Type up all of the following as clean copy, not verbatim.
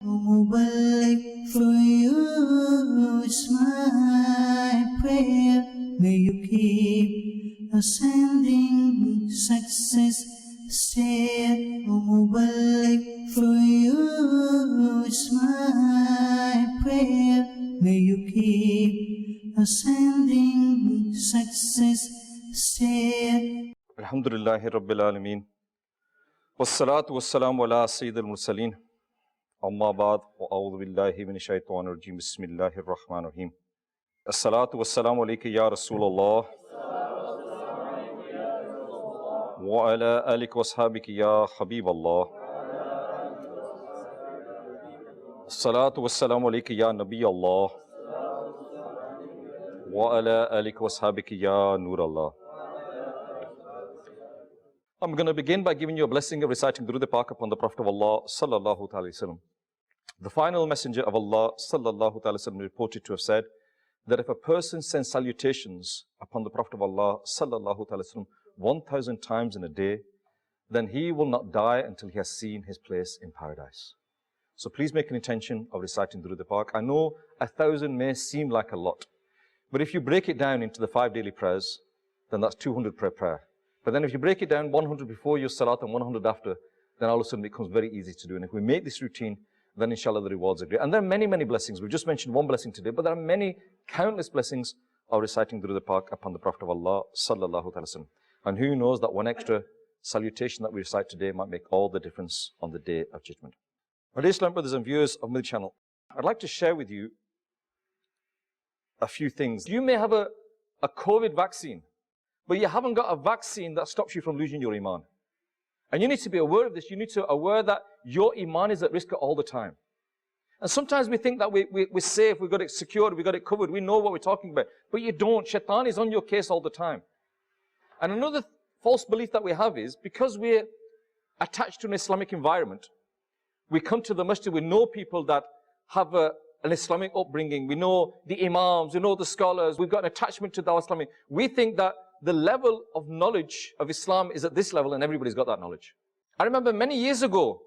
Mubarak for you is my prayer. May you keep ascending success. Stay, Mubarak for you is my prayer. May you keep ascending success. Stay. Alhamdulillahi Rabbil Alameen. Wassalatu wassalamu ala Sayyidil Mursaleen. Amma ba'd wa a'udhu billahi minash shaitanir rajeem. Bismillahir Rahmanir Rahim. As-salatu wassalamu alayka ya Rasulullah. Wa ala alika wa ashabika ya Habiballah. As-salatu wassalamu alayka ya Nabi Allah. Wa ala alika wa ashabika ya Nur Allah. I'm going to begin by giving you a blessing of reciting Durud Pak upon the Prophet of Allah sallallahu alaihi wasallam. The final messenger of Allah sallallahu alaihi wasallam reported to have said that if a person sends salutations upon the Prophet of Allah sallallahu alaihi wasallam 1,000 times in a day, then he will not die until he has seen his place in paradise. So please make an intention of reciting Durud Pak. I know 1,000 may seem like a lot, but if you break it down into the 5 daily prayers, then that's 200 per prayer. But then if you break it down 100 before your salat and 100 after, then all of a sudden it becomes very easy to do. And if we make this routine, then inshallah the rewards are great. And there are many, many blessings. We've just mentioned one blessing today, but there are many, countless blessings of reciting Durud Pak upon the Prophet of Allah sallallahu alaihi wasallam. And who knows that one extra salutation that we recite today might make all the difference on the Day of Judgment. My dear Islam brothers and viewers of Madani Channel, I'd like to share with you a few things. You may have a COVID vaccine, but you haven't got a vaccine that stops you from losing your iman. And you need to be aware of this. You need to be aware that your iman is at risk all the time. And sometimes we think that we're safe, we've got it secured, we've got it covered, we know what we're talking about. But you don't. Shaitan is on your case all the time. And another false belief that we have is, because we're attached to an Islamic environment, we come to the masjid, we know people that have an Islamic upbringing, we know the imams, we know the scholars, we've got an attachment to the Islamic. We think that the level of knowledge of Islam is at this level and everybody's got that knowledge. I remember many years ago,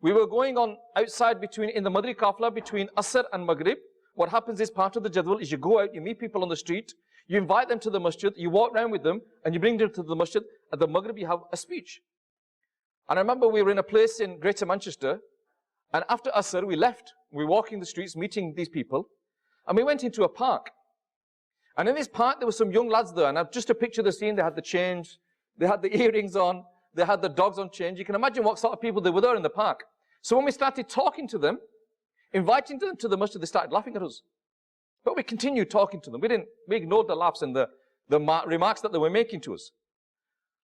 we were going on outside in the Madri Kafla between Asr and Maghrib. What happens is, part of the jadwal is you go out, you meet people on the street, you invite them to the masjid, you walk around with them and you bring them to the masjid. At the Maghrib you have a speech. And I remember we were in a place in Greater Manchester, and after Asr we left, we were walking the streets meeting these people, and we went into a park. And in this park, there were some young lads there, and I've just to picture the scene. They had the change, they had the earrings on, they had the dogs on change. You can imagine what sort of people they were there in the park. So when we started talking to them, inviting them to the masjid, they started laughing at us. But we continued talking to them. We ignored the laughs and the remarks that they were making to us.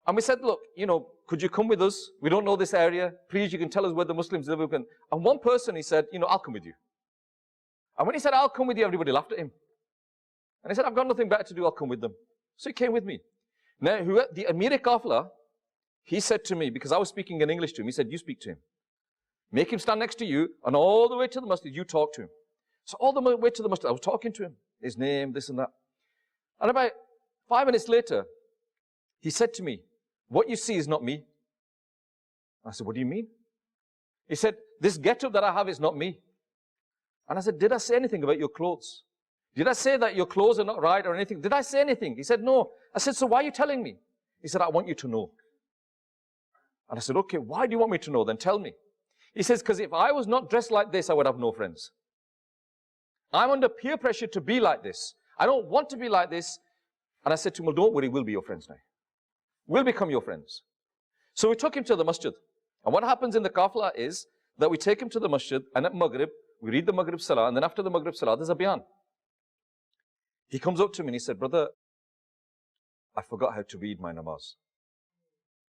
And we said, look, could you come with us? We don't know this area. Please, you can tell us where the Muslims live. And one person, he said, I'll come with you. And when he said, I'll come with you, everybody laughed at him. And he said, I've got nothing better to do, I'll come with them. So he came with me. Now, the Amir Kafla, he said to me, because I was speaking in English to him, he said, you speak to him. Make him stand next to you, and all the way to the masjid, you talk to him. So all the way to the masjid, I was talking to him, his name, this and that. And about 5 minutes later, he said to me, what you see is not me. I said, what do you mean? He said, this get-up that I have is not me. And I said, did I say anything about your clothes? Did I say that your clothes are not right or anything? Did I say anything? He said, no. I said, so why are you telling me? He said, I want you to know. And I said, okay, why do you want me to know? Then tell me. He says, because if I was not dressed like this, I would have no friends. I'm under peer pressure to be like this. I don't want to be like this. And I said to him, well, don't worry, we'll be your friends now. We'll become your friends. So we took him to the masjid. And what happens in the kafla is that we take him to the masjid, and at Maghrib, we read the Maghrib Salah, and then after the Maghrib Salah, there's a Bayan. He comes up to me and he said, brother, I forgot how to read my namaz.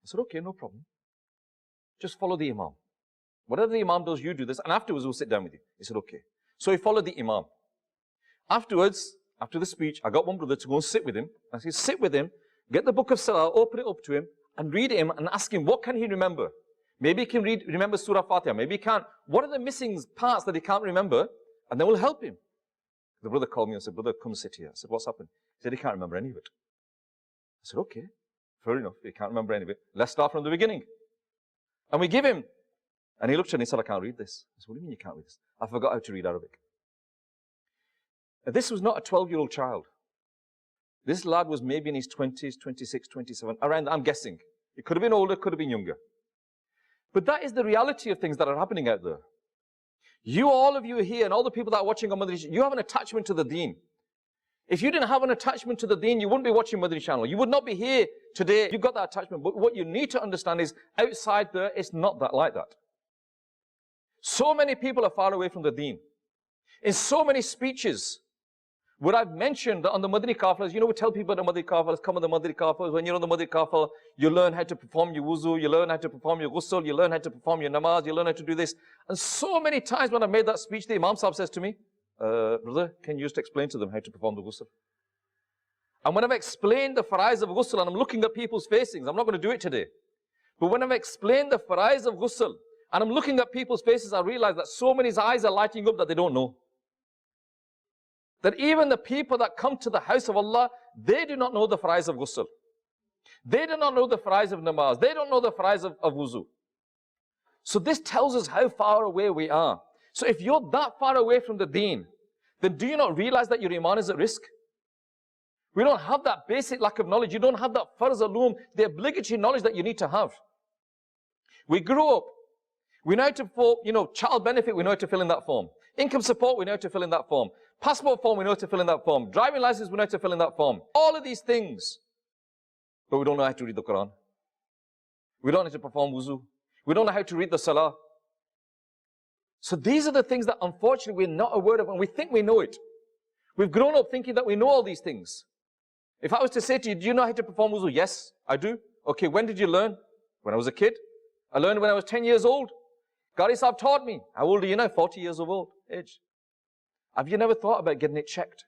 I said, okay, no problem. Just follow the imam. Whatever the imam does, you do this, and afterwards we'll sit down with you. He said, okay. So he followed the imam. Afterwards, after the speech, I got one brother to go and sit with him. I said, sit with him, get the book of Salah, open it up to him, and read him and ask him, what can he remember? Maybe he can remember Surah Fatiha, maybe he can't. What are the missing parts that he can't remember? And then we'll help him. The brother called me and said, brother, come sit here. I said, what's happened? He said, he can't remember any of it. I said, okay, fair enough, he can't remember any of it. Let's start from the beginning. And we give him And he looked at me and he said, I can't read this. I said, what do you mean you can't read this? I forgot how to read Arabic. And this was not a 12-year-old child. This lad was maybe in his 20s, 26, 27, around, I'm guessing. It could have been older, could have been younger. But that is the reality of things that are happening out there. You, all of you here, and all the people that are watching on Madani Channel, you have an attachment to the deen. If you didn't have an attachment to the deen, you wouldn't be watching Madani Channel. You would not be here today. You've got that attachment. But what you need to understand is, outside there, it's not that like that. So many people are far away from the deen. In so many speeches, where I've mentioned that on the Madani Kafilas, you know, we tell people at the Madani Kafilas, come on the Madani Kafilas. When you're on the Madani Kafila, you learn how to perform your wuzu, you learn how to perform your ghusl, you learn how to perform your namaz, you learn how to do this. And so many times when I made that speech, the Imam Sahib says to me, brother, can you just explain to them how to perform the ghusl? And when I've explained the faraiz of ghusl, and I'm looking at people's faces, I'm not going to do it today. But when I've explained the faraiz of ghusl, and I'm looking at people's faces, I realize that so many eyes are lighting up that they don't know. That even the people that come to the house of Allah, they do not know the faraiz of ghusl. They do not know the faraiz of namaz. They don't know the faraiz of wuzu. So this tells us how far away we are. So if you're that far away from the deen, then do you not realize that your iman is at risk? We don't have that basic lack of knowledge. You don't have that farz aloom, the obligatory knowledge that you need to have. We grew up. We know how to, child benefit, we know how to fill in that form. Income support, we know how to fill in that form. Passport form, we know how to fill in that form. Driving license, we know how to fill in that form. All of these things. But we don't know how to read the Quran. We don't know how to perform wuzu. We don't know how to read the Salah. So these are the things that unfortunately we're not aware of, and we think we know it. We've grown up thinking that we know all these things. If I was to say to you, do you know how to perform wuzu? Yes, I do. Okay, when did you learn? When I was a kid. I learned when I was 10 years old. Qari Sahib taught me. How old are you now? 40 years of old age. Have you never thought about getting it checked?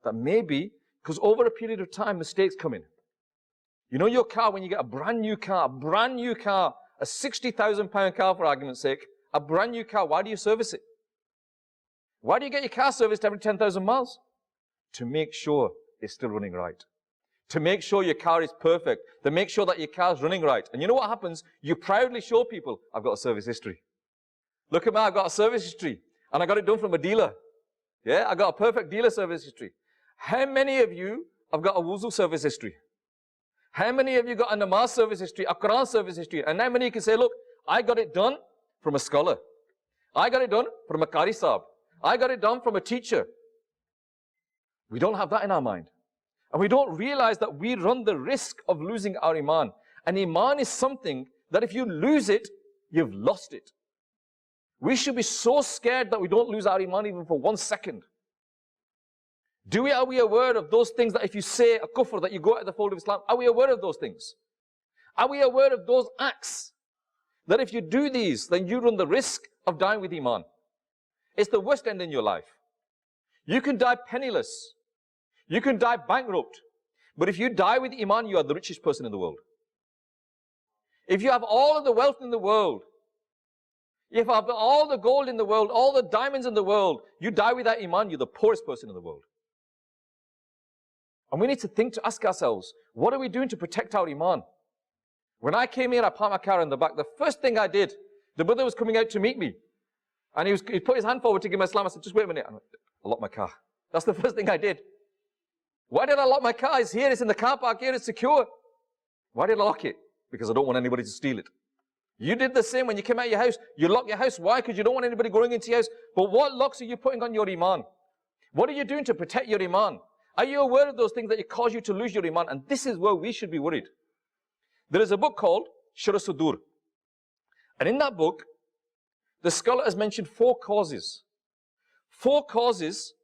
That maybe, because over a period of time, mistakes come in. You know your car, when you get a brand new car, a 60,000 pound car for argument's sake, a brand new car, why do you service it? Why do you get your car serviced every 10,000 miles? To make sure it's still running right. To make sure your car is perfect. To make sure that your car is running right. And you know what happens? You proudly show people, I've got a service history. Look at me, I've got a service history. And I got it done from a dealer. Yeah, I got a perfect dealer service history. How many of you have got a wuzu service history? How many of you got a namaz service history, a Quran service history? And how many can say, look, I got it done from a scholar. I got it done from a Qari Sahib. I got it done from a teacher. We don't have that in our mind. And we don't realize that we run the risk of losing our iman. And iman is something that if you lose it, you've lost it. We should be so scared that we don't lose our iman even for 1 second. Are we aware of those things that if you say a kufr, that you go out of the fold of Islam? Are we aware of those things? Are we aware of those acts? That if you do these, then you run the risk of dying with iman. It's the worst end in your life. You can die penniless. You can die bankrupt. But if you die with iman, you are the richest person in the world. If you have all of the wealth in the world, if you have all the gold in the world, all the diamonds in the world, you die without iman, you're the poorest person in the world. And we need to ask ourselves, what are we doing to protect our iman? When I came here, I parked my car in the back. The first thing I did, the brother was coming out to meet me. And he put his hand forward to give me salam. I said, just wait a minute. I locked my car. That's the first thing I did. Why did I lock my car? It's here, it's in the car park here, it's secure. Why did I lock it? Because I don't want anybody to steal it. You did the same when you came out of your house. You locked your house. Why? Because you don't want anybody going into your house. But what locks are you putting on your iman? What are you doing to protect your iman? Are you aware of those things that cause you to lose your iman? And this is where we should be worried. There is a book called Sharh Sudur. And in that book, the scholar has mentioned 4 causes. 4 causes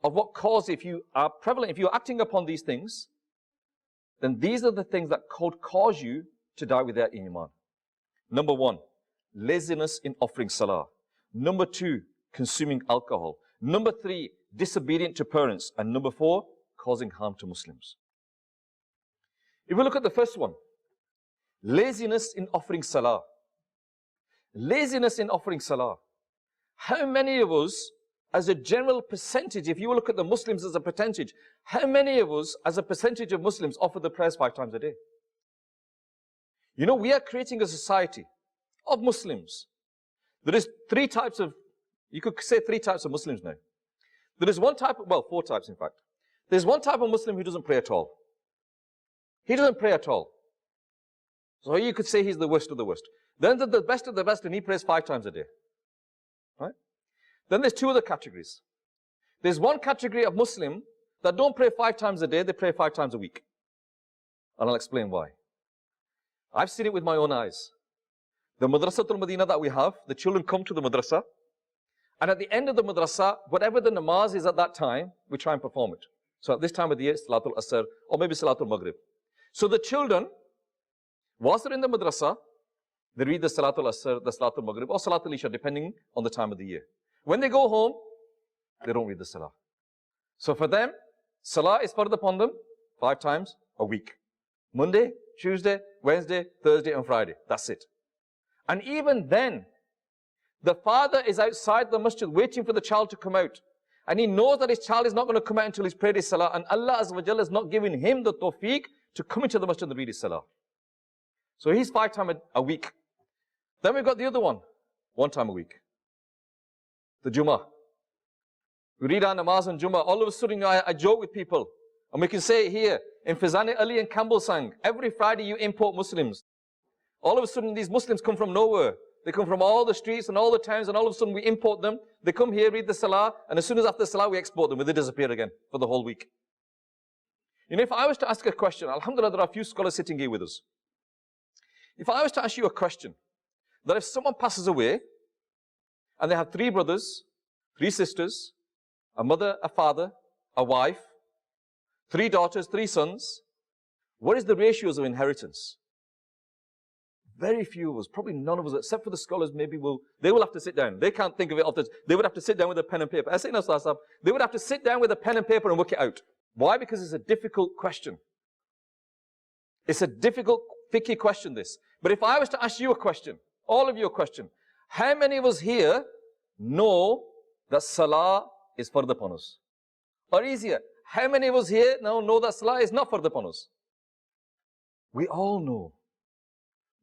of what cause, if you are prevalent, if you're acting upon these things, then these are the things that could cause you to die without iman. Number 1, laziness in offering salah. Number 2, consuming alcohol. Number 3, disobedient to parents. And number 4, causing harm to Muslims. If we look at the first one, laziness in offering salah. Laziness in offering salah. How many of us, as a general percentage, if you look at the Muslims as a percentage, how many of us, as a percentage of Muslims, offer the prayers 5 times a day? You know, we are creating a society of Muslims. There is you could say three types of Muslims now. There is one type, well, four types in fact. There's one type of Muslim who doesn't pray at all. He doesn't pray at all. So you could say he's the worst of the worst. Then the best of the best, and he prays 5 times a day. Right? Then there's 2 other categories. There's one category of Muslim that don't pray 5 times a day, they pray 5 times a week. And I'll explain why. I've seen it with my own eyes. The Madrasatul Madinah that we have, the children come to the madrasa, and at the end of the madrasa, whatever the namaz is at that time, we try and perform it. So at this time of the year, Salatul Asr, or maybe Salatul Maghrib. So the children, whilst they're in the madrasa, they read the Salatul Asr, the Salatul Maghrib, or Salatul Isha, depending on the time of the year. When they go home, they don't read the Salah. So for them, Salah is fard upon them 5 times a week. Monday, Tuesday, Wednesday, Thursday, and Friday. That's it. And even then, the father is outside the masjid waiting for the child to come out. And he knows that his child is not going to come out until he's prayed his Salah. And Allah Azza wa Jalla has not given him the tawfiq to come into the masjid and read his Salah. So he's 5 times a week. Then we've got the other one time a week. The Jummah. We read our namaz on Jummah. All of a sudden, I joke with people. And we can say it here. In Fizani Ali and Campbell sang, every Friday you import Muslims. All of a sudden, these Muslims come from nowhere. They come from all the streets and all the towns, and all of a sudden we import them. They come here, read the Salah, and as soon as after the Salah we export them, and they disappear again for the whole week. You know, if I was to ask a question, alhamdulillah, there are a few scholars sitting here with us. If I was to ask you a question, that if someone passes away, and they have 3 brothers, 3 sisters, a mother, a father, a wife, 3 daughters, 3 sons, what is the ratios of inheritance? Very few of us, probably none of us, except for the scholars, they will have to sit down. They can't think of it off they would have to sit down with a pen and paper. They would have to sit down with a pen and paper and work it out. Why? Because it's a difficult question. It's a difficult, fiqhy question, this. But if I was to ask you a question, all of you a question, how many of us here know that Salah is fard upon us? Or easier, how many of us here now know that Salah is not fard upon us? We all know.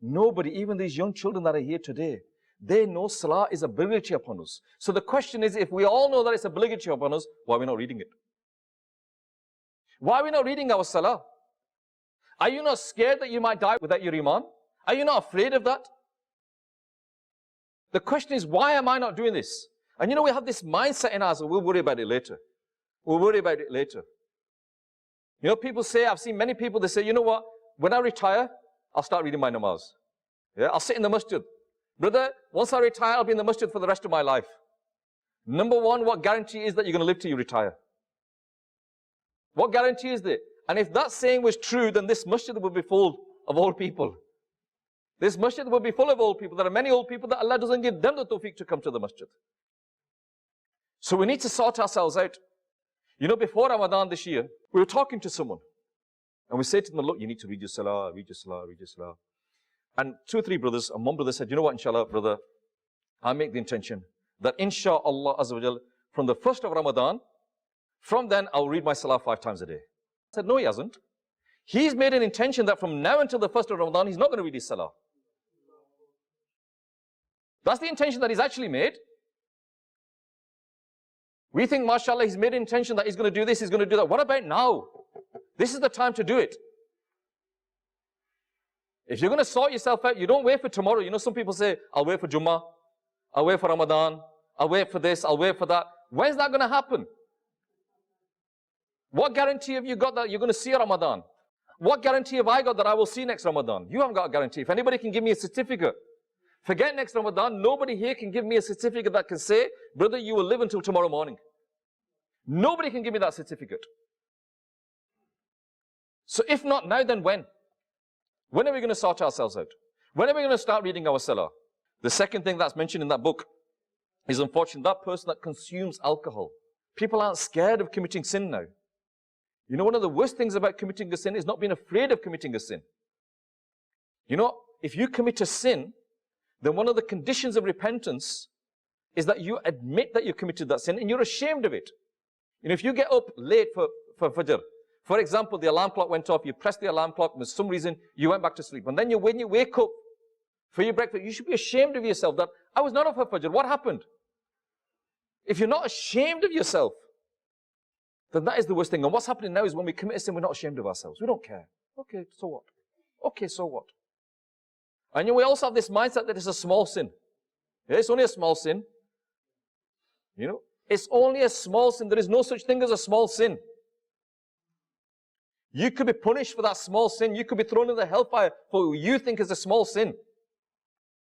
Nobody, even these young children that are here today, they know Salah is obligatory upon us. So the question is, if we all know that it's obligatory upon us, why are we not reading it? Why are we not reading our Salah? Are you not scared that you might die without your Iman? Are you not afraid of that? The question is, why am I not doing this? And you know, we have this mindset in us, we'll worry about it later. We'll worry about it later. You know, people say, I've seen many people, they say, you know what, when I retire, I'll start reading my namaz. Yeah, I'll sit in the masjid. Brother, once I retire, I'll be in the masjid for the rest of my life. Number one, what guarantee is that you're going to live till you retire? What guarantee is there? And if that saying was true, then this masjid would be full of old people. This masjid would be full of old people. There are many old people that Allah doesn't give them the tawfiq to come to the masjid. So we need to sort ourselves out. You know, before Ramadan this year, we were talking to someone. And we said to them, look, you need to read your Salah, read your Salah, read your Salah. And 2 or 3 brothers, and one brother said, you know what, inshallah, brother, I make the intention that inshallah Azza wa Jal, from the 1st of Ramadan, from then I'll read my Salah 5 times a day. I said, no, he hasn't. He's made an intention that from now until the 1st of Ramadan, he's not going to read his Salah. That's the intention that he's actually made. We think, mashallah, he's made an intention that he's going to do this, he's going to do that. What about now? This is the time to do it. If you're going to sort yourself out, you don't wait for tomorrow. You know, some people say, I'll wait for Jummah, I'll wait for Ramadan, I'll wait for this, I'll wait for that. When's that going to happen? What guarantee have you got that you're going to see Ramadan? What guarantee have I got that I will see next Ramadan? You haven't got a guarantee. If anybody can give me a certificate, forget next Ramadan, nobody here can give me a certificate that can say, brother, you will live until tomorrow morning. Nobody can give me that certificate. So if not now, then when? When are we going to sort ourselves out? When are we going to start reading our Salah? The second thing that's mentioned in that book is, unfortunately, that person that consumes alcohol. People aren't scared of committing sin now. You know, one of the worst things about committing a sin is not being afraid of committing a sin. You know, if you commit a sin, then one of the conditions of repentance is that you admit that you committed that sin and you're ashamed of it. You know, if you get up late for Fajr, for example, the alarm clock went off, you pressed the alarm clock, and for some reason you went back to sleep. And then when you wake up, for your breakfast. You should be ashamed of yourself that I was not up for Fajr. What happened? If you're not ashamed of yourself, then that is the worst thing. And what's happening now is when we commit a sin, we're not ashamed of ourselves. We don't care. Okay, so what? Okay, so what? And we also have this mindset that it's a small sin. Yeah, it's only a small sin. You know, it's only a small sin. There is no such thing as a small sin. You could be punished for that small sin. You could be thrown in the hellfire for what you think is a small sin.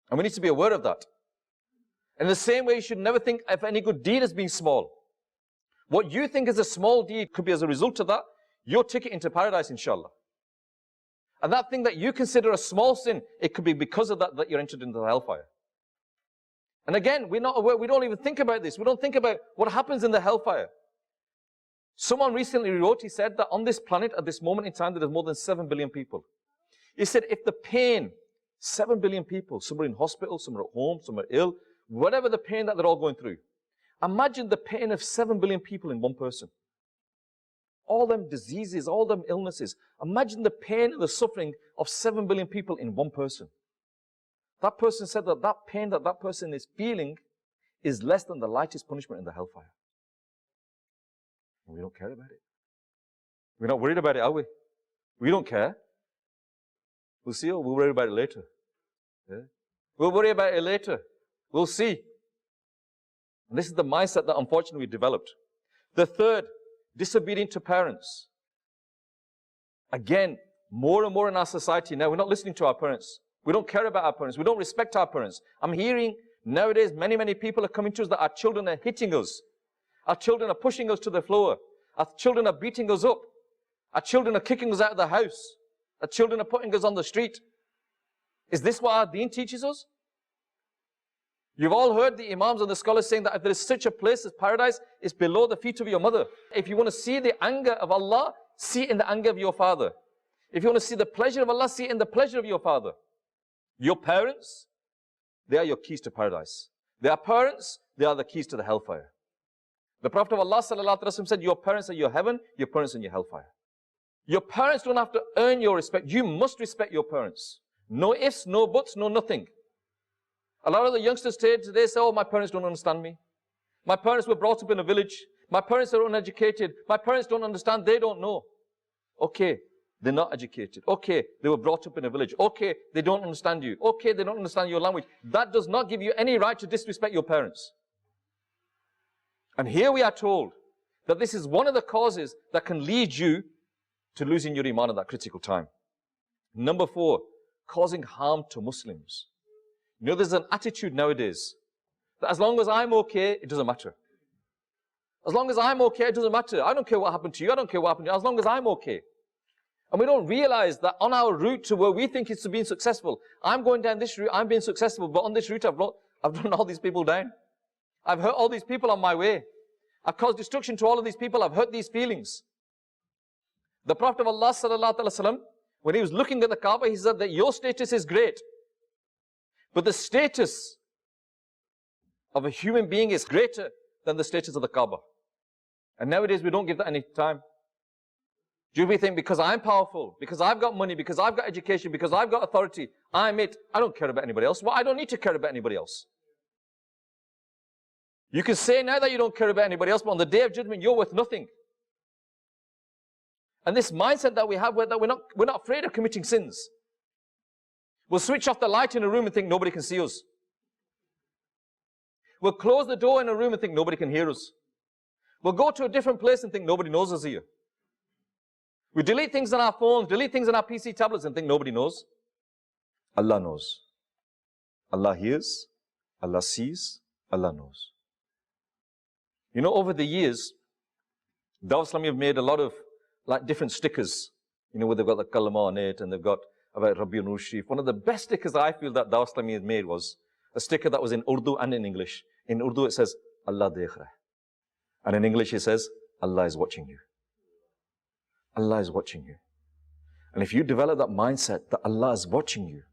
And we need to be aware of that. In the same way, you should never think of any good deed as being small. What you think is a small deed could be as a result of that, your ticket into paradise, inshallah. And that thing that you consider a small sin, it could be because of that you're entered into the hellfire. And again, we're not aware, we don't even think about this. We don't think about what happens in the hellfire. Someone recently wrote, he said that on this planet at this moment in time, there is more than 7 billion people. He said if the pain, 7 billion people, some are in hospital, some are at home, some are ill, whatever the pain that they're all going through. Imagine the pain of 7 billion people in one person. All them diseases, all them illnesses. Imagine the pain and the suffering of 7 billion people in one person. That person said that that pain that that person is feeling is less than the lightest punishment in the hellfire. And we don't care about it. We're not worried about it, are we? We don't care. We'll see, we'll worry about it later. Yeah? We'll worry about it later. We'll see. And this is the mindset that unfortunately we developed. The third, disobedient to parents. Again, more and more in our society now, we're not listening to our parents. We don't care about our parents. We don't respect our parents. I'm hearing nowadays many people are coming to us that our children are hitting us. Our children are pushing us to the floor. Our children are beating us up. Our children are kicking us out of the house. Our children are putting us on the street. Is this what our deen teaches us? You've all heard the imams and the scholars saying that if there is such a place as paradise, it's below the feet of your mother. If you want to see the anger of Allah, see it in the anger of your father. If you want to see the pleasure of Allah, see it in the pleasure of your father. Your parents, they are your keys to paradise. Their parents, they are the keys to the hellfire. The Prophet of Allah ﷺ said, your parents are your heaven, your parents are your hellfire. Your parents don't have to earn your respect. You must respect your parents. No ifs, no buts, no nothing. A lot of the youngsters today say, oh, my parents don't understand me. My parents were brought up in a village. My parents are uneducated. My parents don't understand. They don't know. Okay, they're not educated. Okay, they were brought up in a village. Okay, they don't understand you. Okay, they don't understand your language. That does not give you any right to disrespect your parents. And here we are told that this is one of the causes that can lead you to losing your iman at that critical time. Number 4, causing harm to Muslims. You know, there's an attitude nowadays that as long as I'm okay, it doesn't matter. As long as I'm okay, it doesn't matter. I don't care what happened to you. I don't care what happened to you. As long as I'm okay. And we don't realize that on our route to where we think it's being successful, I'm going down this route, I'm being successful, but on this route I've run all these people down. I've hurt all these people on my way. I've caused destruction to all of these people. I've hurt these feelings. The Prophet of Allah sallallahu alaihi wasallam, when he was looking at the Kaaba, he said that your status is great. But the status of a human being is greater than the status of the Kaaba. And nowadays we don't give that any time. Do we think because I'm powerful, because I've got money, because I've got education, because I've got authority, I'm it. I don't care about anybody else. Well, I don't need to care about anybody else. You can say now that you don't care about anybody else, but on the day of judgment, you're worth nothing. And this mindset that we have, that we're not afraid of committing sins. We'll switch off the light in a room and think nobody can see us. We'll close the door in a room and think nobody can hear us. We'll go to a different place and think nobody knows us here. We delete things on our phones, delete things on our PC tablets and think nobody knows. Allah knows. Allah hears, Allah sees, Allah knows. You know, over the years, Dawah Islami have made a lot of different stickers, you know, where they've got the kalama on it and they've got about Rabbi Nur Sharif. One of the best stickers I feel that Dawah Islami had made was a sticker that was in Urdu and in English. In Urdu it says, Allah dekh raha hai. And in English it says, Allah is watching you. Allah is watching you. And if you develop that mindset that Allah is watching you,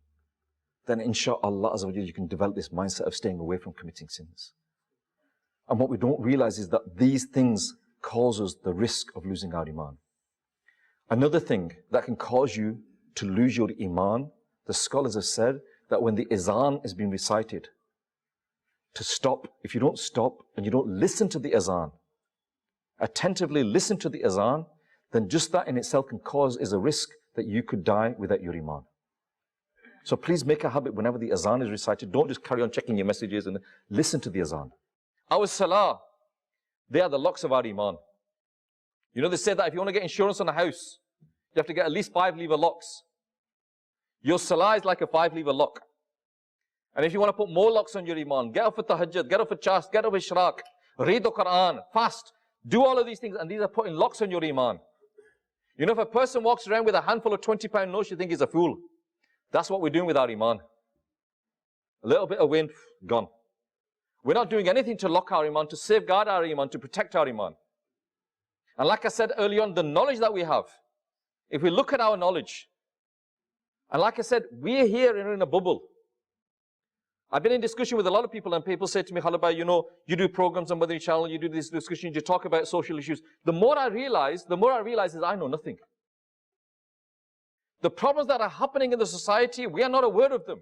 then inshaAllah you can develop this mindset of staying away from committing sins. And what we don't realize is that these things cause us the risk of losing our iman. Another thing that can cause you to lose your iman, the scholars have said that when the azan is being recited, to stop. If you don't stop and you don't listen to the azan, attentively listen to the azan, then just that in itself can cause is a risk that you could die without your iman. So please make a habit whenever the azan is recited, don't just carry on checking your messages and listen to the azan. Our salah, they are the locks of our iman. You know, they say that if you want to get insurance on a house, you have to get at least 5 lever locks. Your salah is like a 5 lever lock. And if you want to put more locks on your iman, get up for tahajjud, get up for chast, get up for ishraq, read the Quran, fast, do all of these things, and these are putting locks on your iman. You know, if a person walks around with a handful of 20-pound notes, you think he's a fool. That's what we're doing with our iman. A little bit of wind, gone. We're not doing anything to lock our iman, to safeguard our iman, to protect our iman. And like I said earlier on, the knowledge that we have, if we look at our knowledge, and like I said, we're here in a bubble. I've been in discussion with a lot of people, and people say to me, Khalaba, you know, you do programs on Madani Channel, you do these discussions, you talk about social issues. The more I realize is I know nothing. The problems that are happening in the society, we are not aware of them.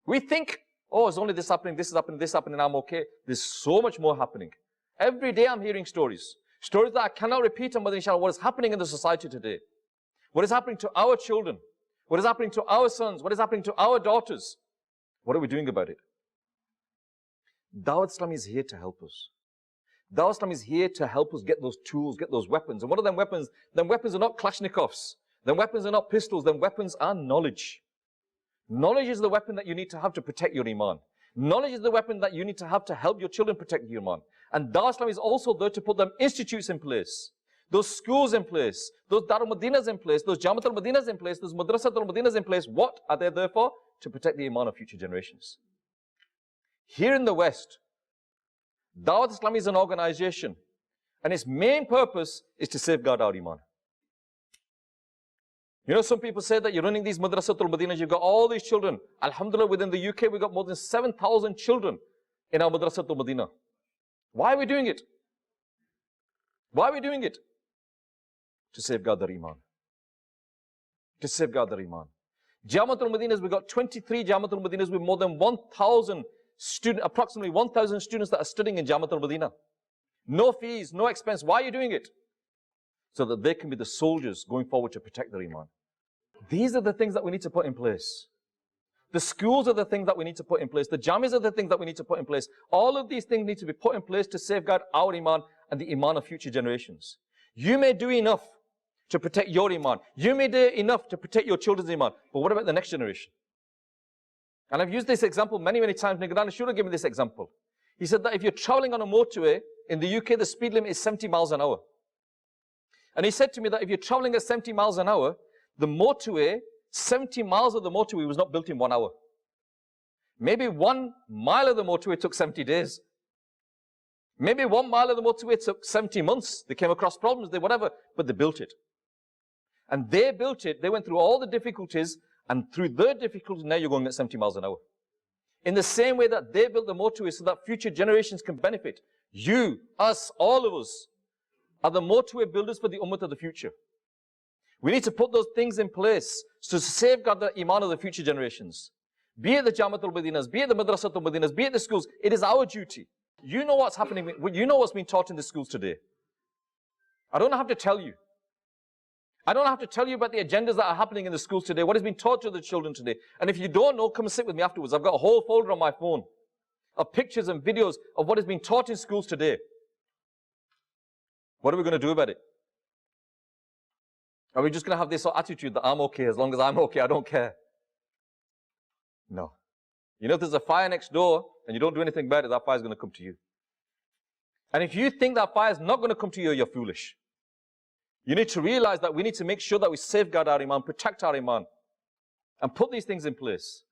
We think, oh, it's only this happening, and I'm okay. There's so much more happening. Every day I'm hearing stories. Stories that I cannot repeat on Madani Channel. What is happening in the society today? What is happening to our children? What is happening to our sons? What is happening to our daughters? What are we doing about it? Dawat Islam is here to help us. Dawat Islam is here to help us get those tools, get those weapons. And what are them weapons? Them weapons are not Kalashnikovs. Them weapons are not pistols. Them weapons are knowledge. Knowledge is the weapon that you need to have to protect your iman. Knowledge is the weapon that you need to have to help your children protect your iman. And Dawat Islam is also there to put them institutes in place. Those schools in place, those Darul Madinas in place, those Jamaat al-Madinas in place, those Madrasat al-Madinas in place. What are they there for? To protect the iman of future generations. Here in the West, Dawat Islam is an organization, and its main purpose is to safeguard our iman. You know, some people say that you're running these Madrasat al-Madinas, you've got all these children. Alhamdulillah, within the UK, we've got more than 7,000 children in our Madrasat al-Madinah. Why are we doing it? Why are we doing it? To safeguard their iman. To safeguard their iman. Jamaat al-Madinas, we've got 23 Jamaat al-Madinas with more than 1,000 students, approximately 1,000 students that are studying in Jamaat al-Madinah. No fees, no expense. Why are you doing it? So that they can be the soldiers going forward to protect their iman. These are the things that we need to put in place. The schools are the things that we need to put in place. The jamis are the things that we need to put in place. All of these things need to be put in place to safeguard our iman and the iman of future generations. You may do enough to protect your iman. You may do enough to protect your children's iman. But what about the next generation? And I've used this example many, many times. Nigran should have given this example. He said that if you're traveling on a motorway, in the UK, the speed limit is 70 miles an hour. And he said to me that if you're traveling at 70 miles an hour, the motorway, 70 miles of the motorway was not built in 1 hour. Maybe 1 mile of the motorway took 70 days. Maybe 1 mile of the motorway took 70 months. They came across problems, they whatever, but they built it. And they built it, they went through all the difficulties, and through their difficulties, now you're going at 70 miles an hour. In the same way that they built the motorway so that future generations can benefit. You, us, all of us, are the motorway builders for the ummah of the future. We need to put those things in place to safeguard the iman of the future generations. Be it the Jamaat al-Madinas, be it the Madrasat al-Madinas, be it the schools, it is our duty. You know what's happening, you know what's being taught in the schools today. I don't have to tell you. I don't have to tell you about the agendas that are happening in the schools today, what is being taught to the children today. And if you don't know, come and sit with me afterwards. I've got a whole folder on my phone of pictures and videos of what is being taught in schools today. What are we going to do about it? Are we just going to have this sort of attitude that I'm okay, as long as I'm okay, I don't care? No. You know, if there's a fire next door and you don't do anything about it, that fire is going to come to you. And if you think that fire is not going to come to you, you're foolish. You need to realize that we need to make sure that we safeguard our iman, protect our iman, and put these things in place.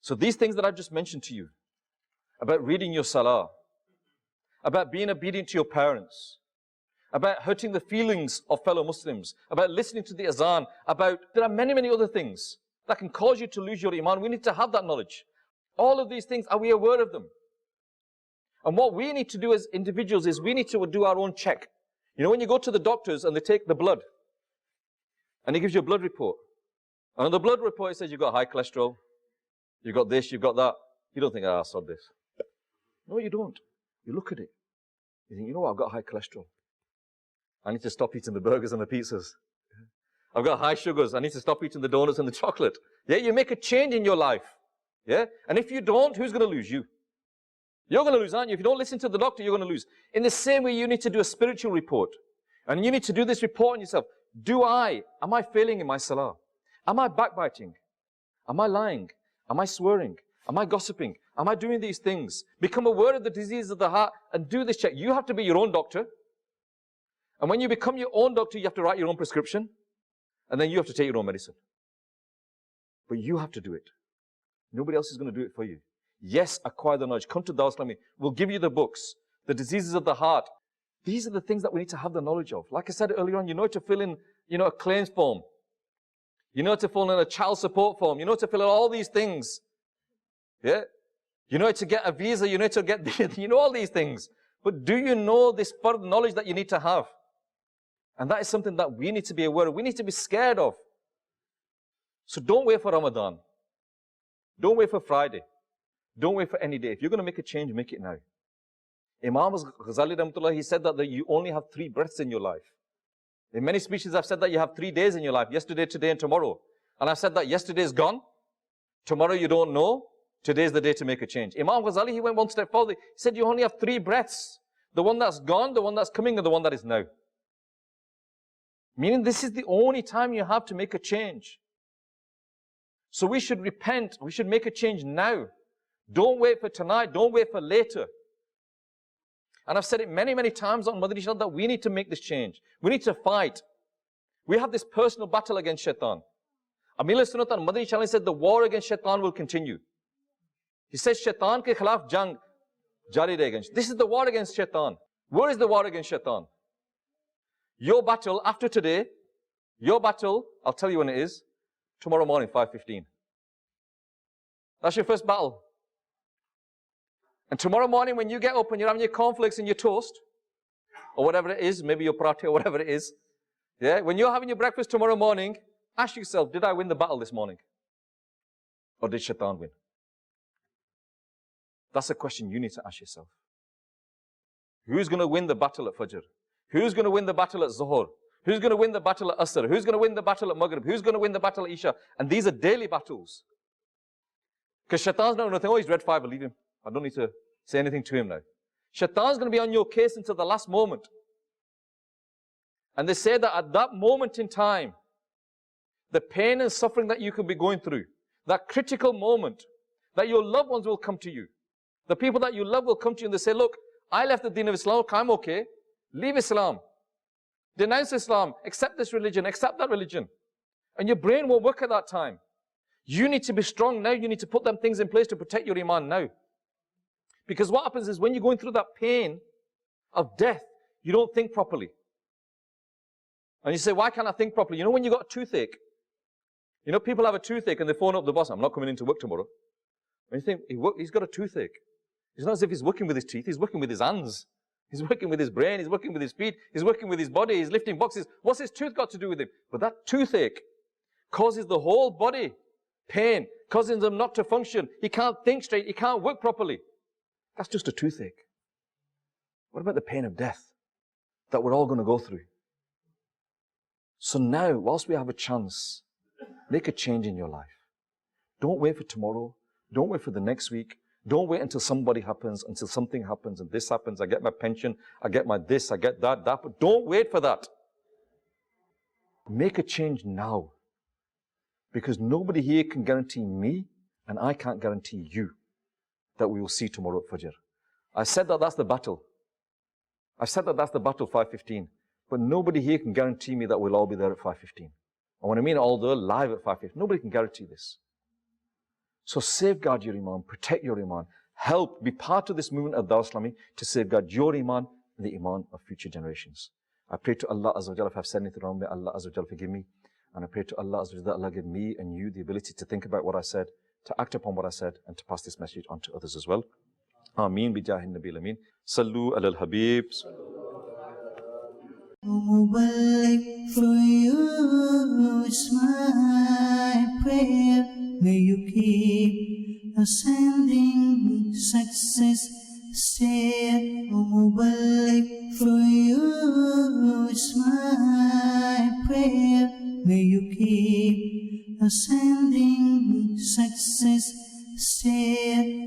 So these things that I've just mentioned to you, about reading your salah, about being obedient to your parents, about hurting the feelings of fellow Muslims, about listening to the azan, there are many, many other things that can cause you to lose your iman. We need to have that knowledge. All of these things, are we aware of them? And what we need to do as individuals is we need to do our own check. You know, when you go to the doctors and they take the blood, and he gives you a blood report, And on the blood report, it says you've got high cholesterol, you've got this, you've got that. You don't think, I sod this. No, you don't. You look at it. You think, you know what, I've got high cholesterol. I need to stop eating the burgers and the pizzas. I've got high sugars. I need to stop eating the donuts and the chocolate. Yeah, you make a change in your life. Yeah, and if you don't, who's going to lose? You. You're going to lose, aren't you? If you don't listen to the doctor, you're going to lose. In the same way, you need to do a spiritual report. And you need to do this report on yourself. Am I failing in my salah? Am I backbiting? Am I lying? Am I swearing? Am I gossiping? Am I doing these things? Become aware of the disease of the heart and do this check. You have to be your own doctor. And when you become your own doctor, you have to write your own prescription. And then you have to take your own medicine. But you have to do it. Nobody else is going to do it for you. Yes, acquire the knowledge. Come to Dawah Islami. We'll give you the books, the diseases of the heart. These are the things that we need to have the knowledge of. Like I said earlier on, you know to fill in, a claims form. You know to fill in a child support form. You know to fill in all these things. Yeah? You know to get a visa. You know to get, all these things. But do you know this further knowledge that you need to have? And that is something that we need to be aware of. We need to be scared of. So don't wait for Ramadan. Don't wait for Friday. Don't wait for any day. If you're going to make a change, make it now. Imam Ghazali Rahmatullah, he said that you only have 3 breaths in your life. In many speeches, I've said that you have 3 days in your life. Yesterday, today, and tomorrow. And I've said that yesterday is gone. Tomorrow you don't know. Today is the day to make a change. Imam Ghazali, he went one step further. He said you only have 3 breaths. The one that's gone, the one that's coming, and the one that is now. Meaning this is the only time you have to make a change. So we should repent. We should make a change now. Don't wait for tonight. Don't wait for later. And I've said it many, many times on Madani Channel that we need to make this change. We need to fight. We have this personal battle against shaitan. Amir al-Sunnat on Madani Channel said the war against shaitan will continue. He says shaitan ke khilaf jang jari rahega. This is the war against shaitan. Where is the war against shaitan? Your battle after today, your battle, I'll tell you when it is, tomorrow morning, 5:15. That's your first battle. And tomorrow morning when you get up and you're having your cornflakes and your toast, or whatever it is, maybe your paratha or whatever it is, yeah, when you're having your breakfast tomorrow morning, ask yourself, did I win the battle this morning? Or did shaitan win? That's a question you need to ask yourself. Who's going to win the battle at Fajr? Who's going to win the battle at Zuhur? Who's going to win the battle at Asr? Who's going to win the battle at Maghrib? Who's going to win the battle at Isha? And these are daily battles. Because shaitan's not going to think, oh, he's read 5, I'll leave him. I don't need to say anything to him now. Shaitan's going to be on your case until the last moment. And they say that at that moment in time, the pain and suffering that you could be going through, that critical moment, that your loved ones will come to you. The people that you love will come to you and they say, look, I left the deen of Islam, I'm okay. Leave Islam. Denounce Islam. Accept this religion. Accept that religion. And your brain won't work at that time. You need to be strong now. You need to put them things in place to protect your iman now. Because what happens is when you're going through that pain of death, you don't think properly. And you say, why can't I think properly? You know when you got a toothache? You know people have a toothache and they phone up the boss, I'm not coming into work tomorrow. And you think, he's got a toothache. It's not as if he's working with his teeth, he's working with his hands. He's working with his brain, he's working with his feet, he's working with his body, he's lifting boxes. What's his tooth got to do with him? But that toothache causes the whole body pain, causes him not to function. He can't think straight, he can't work properly. That's just a toothache. What about the pain of death that we're all going to go through? So now, whilst we have a chance, make a change in your life. Don't wait for tomorrow. Don't wait for the next week. Don't wait until somebody happens, until something happens, and this happens. I get my pension, I get my this, I get that. But don't wait for that. Make a change now. Because nobody here can guarantee me, and I can't guarantee you, that we will see tomorrow at Fajr. I said that that's the battle. I said that that's the battle 5:15. But nobody here can guarantee me that we'll all be there at 5:15. And when I mean all there, live at 5:15, nobody can guarantee this. So safeguard your iman, protect your iman, help, be part of this movement of Dawah Islami to safeguard your iman and the iman of future generations. I pray to Allah Azza wa Jalla, if I've said anything wrong, may Allah Azza wa Jalla forgive me. And I pray to Allah Azza wa Jalla that Allah give me and you the ability to think about what I said, to act upon what I said, and to pass this message on to others as well. Ameen bi jahin nabil ameen. Sallu ala al-habib. Mubarak for you, it's my prayer. May you keep ascending success. Stay, O Mubarak, for you is my prayer. May you keep ascending success. Stay,